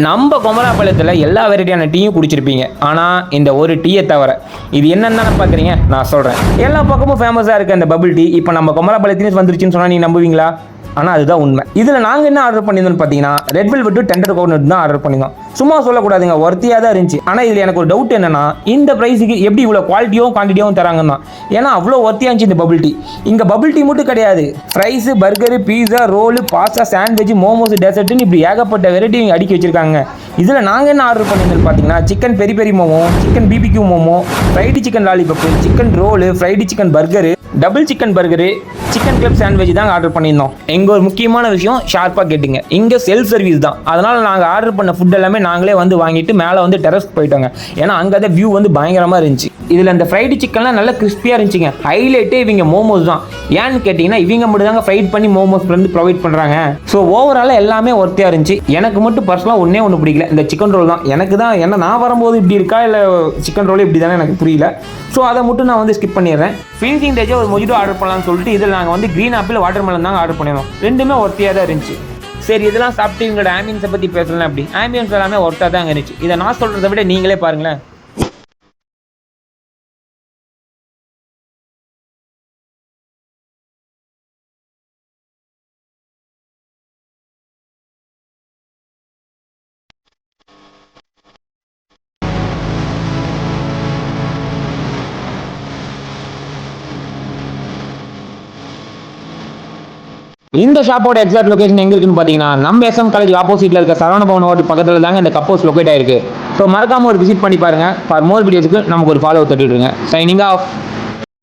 நம்ம குமராபாளையத்தில் எல்லா வெரைட்டியான டீயும் குடிச்சிருப்பீங்க. ஆனால் இந்த ஒரு டீயை தவிர இது என்னன்னு பார்க்குறீங்க, நான் சொல்கிறேன். எல்லா பக்கமும் ஃபேமஸாக இருக்க இந்த பபிள் டீ இப்போ நம்ம குமராபாளையத்திலேருந்து வந்துருச்சுன்னு சொன்னால் நீங்கள் நம்புவீங்களா? ஆனால் அதுதான் உண்மை. இதில் நாங்கள் என்ன ஆர்டர் பண்ணியிருந்தோம்னு பார்த்தீங்கன்னா ரெட் வெல்வெட் டெண்டர் கோகனட் தான் ஆர்டர் பண்ணியிருந்தோம். சும்மா சொல்லக்கூடாதுங்க, ஒர்த்தியாக தான் இருந்துச்சு. ஆனால் இதில் எனக்கு ஒரு டவுட் என்னன்னா, இந்த ப்ரைஸுக்கு எப்படி இவ்வளோ குவாலிட்டியும் குவான்டிட்டியும் தராங்கன்னா, ஏன்னா அவ்வளோ ஒர்த்தியாக இருந்துச்சு இந்த பபிள் டீ. இங்கே பபிள் டீ மட்டும் கிடையாது, ஃப்ரைஸு, பர்கரு, பீஸா, ரோலு, பாஸ்தா, சாண்ட்விச், மோமோஸ், டெசர்ட்னு இப்படி ஏகப்பட்ட வெரைட்டி இங்கே அடுக்கி வச்சிருக்காங்க. இதில் நாங்கள் என்ன ஆர்டர் பண்ணியிருந்தோம்னு பார்த்தீங்கன்னா chicken peri peri momo, chicken BBQ momo, fried chicken lollipop, chicken roll, fried chicken burger, double chicken burger, chicken club sandwich தான் ஆர்டர் பண்ணியிருந்தோம். எங்கள் ஒரு முக்கியமான விஷயம் ஷார்ப்பாக கேட்டுங்க, இங்கே செல்ஃப் சர்வீஸ் தான். அதனால் நாங்கள் ஆர்டர் பண்ண ஃபுட் எல்லாமே நாங்களே வந்து வாங்கிட்டு மேலே வந்து டெரஸ்க்கு போயிட்டோங்க. ஏன்னா அங்கே தான் வியூ வந்து பயங்கரமாக இருந்துச்சு. இதில் அந்த ஃப்ரைடு சிக்கன்லாம் நல்லா கிறிஸ்பியாக இருந்துச்சுங்க. ஹைலைட்டே இவங்க மோமோஸ் தான். ஏன்னு கேட்டிங்கன்னா இவங்க மட்டும் தாங்க ஃப்ரைட் பண்ணி மோமோஸ் வந்து ப்ரொவைட் பண்ணுறாங்க. ஸோ ஓவராலாக எல்லாமே ஒர்த்தியாக இருந்துச்சு. எனக்கு மட்டும் பர்சனலாக ஒன்றே பிடிக்கல, இந்த சிக்கன் ரோல் தான். எனக்கு தான் ஏன்னா நான் வரும்போது இப்படி இருக்கா இல்லை சிக்கன் ரோல் இப்படி தானே எனக்கு புரியல. ஸோ அதை மட்டும் நான் வந்து ஸ்கிப் பண்ணிடுறேன். ஃபினிஷிங் டேஜே ஒரு மொஜிட்டோ ஆர்டர் பண்ணலாம்னு சொல்லிட்டு இதில் நாங்கள் வந்து க்ரீன் ஆப்பிள், வாட்டர் மெலன் தாங்க ஆர்டர் பண்ணியிருந்தோம். ரெண்டுமே ஒர்த்தியாக தான் இருந்துச்சு. சரி, இதெல்லாம் சாப்பிட்டு இவங்களோட ஆம்பியன்ஸை பற்றி பேசலாம். அப்படி ஆம்பியன்ஸ் எல்லாமே ஒர்த்தாக தான் இருந்துச்சு. இதை நான் சொல்கிறத விட நீங்களே பாருங்களேன். இந்த ஷாப்போட எக்ஸாக்ட் லொகேஷன் எங்க இருக்குன்னு பார்த்தீங்கன்னா நம்ம எஸ்எம் காலேஜ் ஆப்போசிட்ல இருக்க சரவண பவன் ஹோட்டல் பக்கத்தில் தாங்க இந்த கப் ஹவுஸ் லொகேட் ஆயிருக்கு. ஸோ மறக்காம ஒரு விசிட் பண்ணி பாருங்க. ஃபார் மோர் வீடியோஸ்க்கு நமக்கு ஒரு ஃபாலோ தட்டிடுங்க. Signing off.